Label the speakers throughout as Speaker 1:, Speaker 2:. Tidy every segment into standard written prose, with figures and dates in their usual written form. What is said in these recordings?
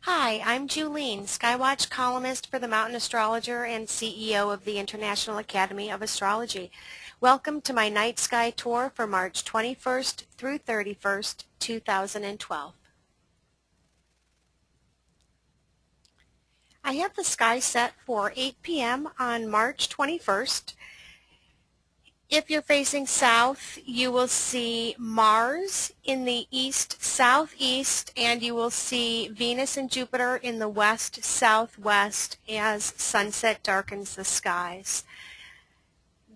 Speaker 1: Hi, I'm Julene, Skywatch columnist for the Mountain Astrologer and CEO of the International Academy of Astrology. Welcome to my night sky tour for March 21st through 31st, 2012. I have the sky set for 8 p.m. on March 21st. If you're facing south, you will see Mars in the east-southeast, and you will see Venus and Jupiter in the west-southwest as sunset darkens the skies.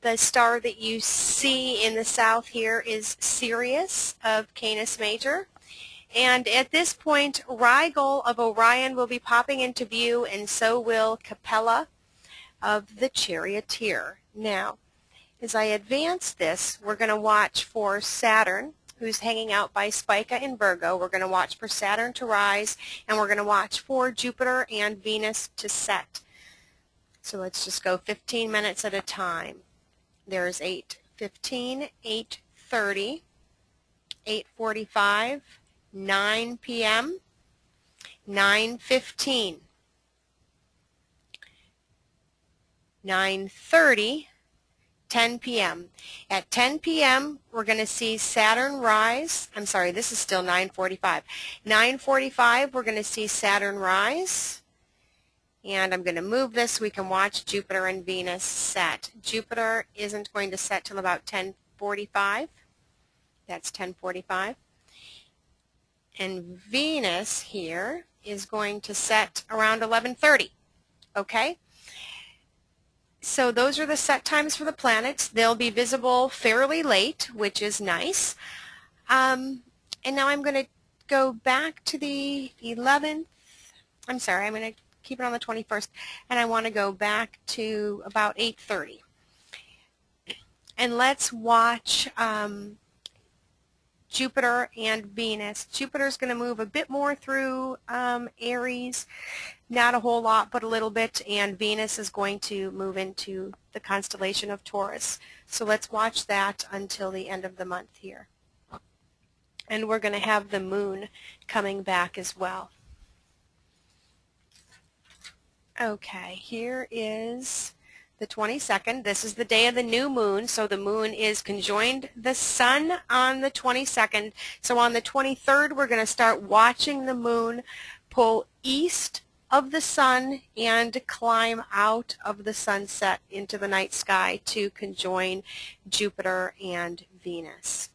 Speaker 1: The star that you see in the south here is Sirius of Canis Major. And at this point, Rigel of Orion will be popping into view, and so will Capella of the Charioteer. Now, as I advance this, we're going to watch for Saturn, who's hanging out by Spica in Virgo. We're going to watch for Saturn to rise, and we're going to watch for Jupiter and Venus to set. So let's just go 15 minutes at a time. There's 8:15, 8:30, 8:45, 9 p.m., 9:15, 9:30, 10 p.m. At 10 p.m., we're going to see Saturn rise. I'm sorry, this is still 9:45. 9:45, we're going to see Saturn rise. And I'm going to move this so we can watch Jupiter and Venus set. Jupiter isn't going to set till about 10:45. That's 10:45. And Venus here is going to set around 11:30. Okay? So those are the set times for the planets. They'll be visible fairly late, which is nice. And now I'm going to go back to the 11th. I'm sorry, I'm going to keep it on the 21st, and I want to go back to about 8:30. And let's watch Jupiter and Venus. Jupiter's going to move a bit more through Aries, not a whole lot, but a little bit, and Venus is going to move into the constellation of Taurus. So let's watch that until the end of the month here. And we're going to have the moon coming back as well. Okay, here is the 22nd. This is the day of the new moon, so the moon is conjoined the sun on the 22nd. So on the 23rd, we're going to start watching the moon pull east of the sun and climb out of the sunset into the night sky to conjoin Jupiter and Venus.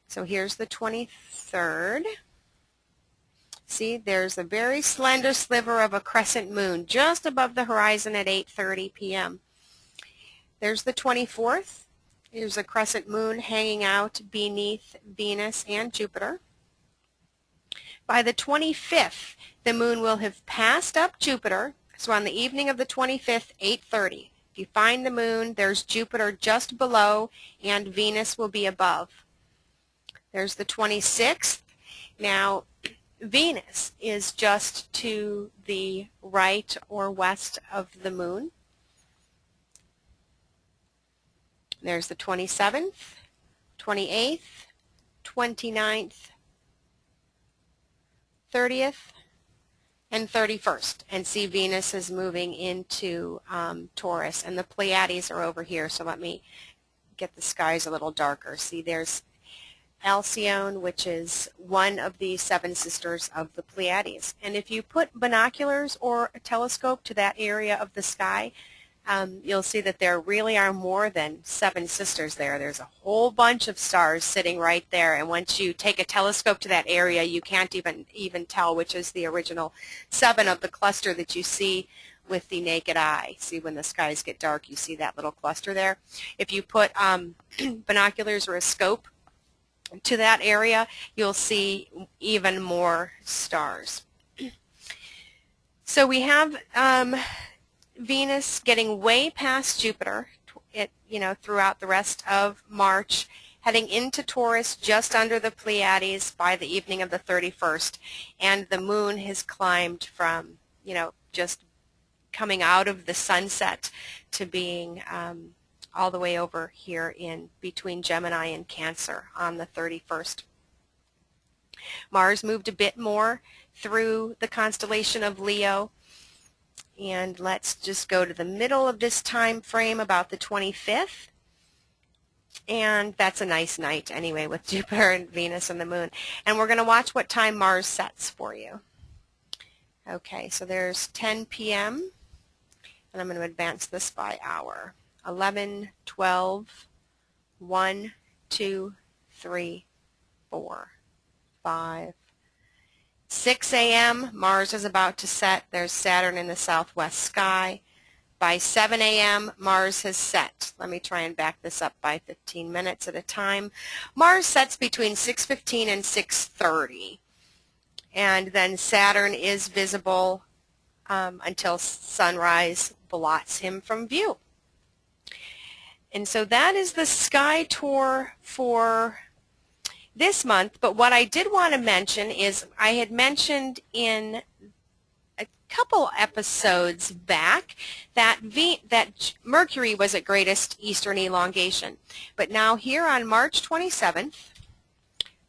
Speaker 1: So here's the 23rd. See, there's a very slender sliver of a crescent moon just above the horizon at 8:30 p.m. There's the 24th. There's a crescent moon hanging out beneath Venus and Jupiter. By the 25th, the moon will have passed up Jupiter. So on the evening of the 25th, 8:30. If you find the moon, there's Jupiter just below and Venus will be above. There's the 26th. Now, Venus is just to the right or west of the moon. There's the 27th, 28th, 29th, 30th, and 31st. And see, Venus is moving into Taurus, and the Pleiades are over here. So let me get the skies a little darker. See, there's Alcyone, which is one of the seven sisters of the Pleiades. And if you put binoculars or a telescope to that area of the sky, you'll see that there really are more than seven sisters there. There's a whole bunch of stars sitting right there, and once you take a telescope to that area, you can't even tell which is the original seven of the cluster that you see with the naked eye. See, when the skies get dark, you see that little cluster there. If you put binoculars or a scope to that area, you'll see even more stars. So we have Venus getting way past Jupiter, throughout the rest of March, heading into Taurus just under the Pleiades by the evening of the 31st, and the moon has climbed from, just coming out of the sunset to being all the way over here in between Gemini and Cancer on the 31st. Mars moved a bit more through the constellation of Leo. And let's just go to the middle of this time frame, about the 25th. And that's a nice night anyway with Jupiter and Venus and the moon. And we're going to watch what time Mars sets for you. Okay, so there's 10 p.m. and I'm going to advance this by hour. 11, 12, 1, 2, 3, 4, 5, 6 a.m. Mars is about to set. There's Saturn in the southwest sky. By 7 a.m. Mars has set. Let me try and back this up by 15 minutes at a time. Mars sets between 6:15 and 6:30. And then Saturn is visible until sunrise blots him from view. And so that is the sky tour for this month. But what I did want to mention is I had mentioned in a couple episodes back that Mercury was at greatest eastern elongation. But now here on March 27th,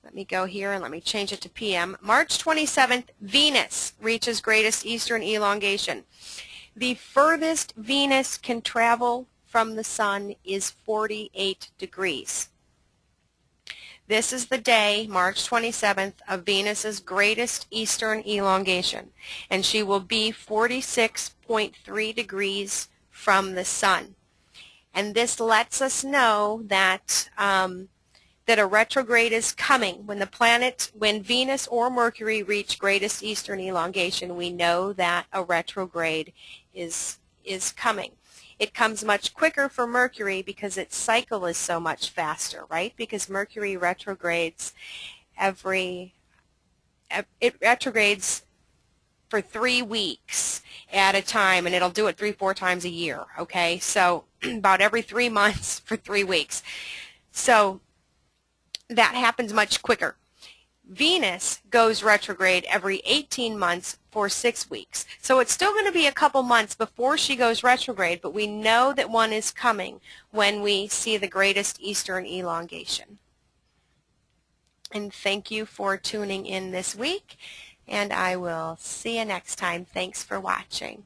Speaker 1: let me go here and let me change it to PM. March 27th, Venus reaches greatest eastern elongation. The furthest Venus can travel from the Sun is 48 degrees. This is the day, March 27th, of Venus's greatest eastern elongation, and she will be 46.3 degrees from the Sun. And this lets us know that that a retrograde is coming. When Venus or Mercury reach greatest eastern elongation, we know that a retrograde is coming. It comes much quicker for Mercury because its cycle is so much faster, right? Because Mercury retrogrades it retrogrades for 3 weeks at a time, and it'll do it 3-4 times a year, okay? So about every 3 months for 3 weeks. So that happens much quicker. Venus goes retrograde every 18 months for 6 weeks. So it's still going to be a couple months before she goes retrograde, but we know that one is coming when we see the greatest eastern elongation. And thank you for tuning in this week, and I will see you next time. Thanks for watching.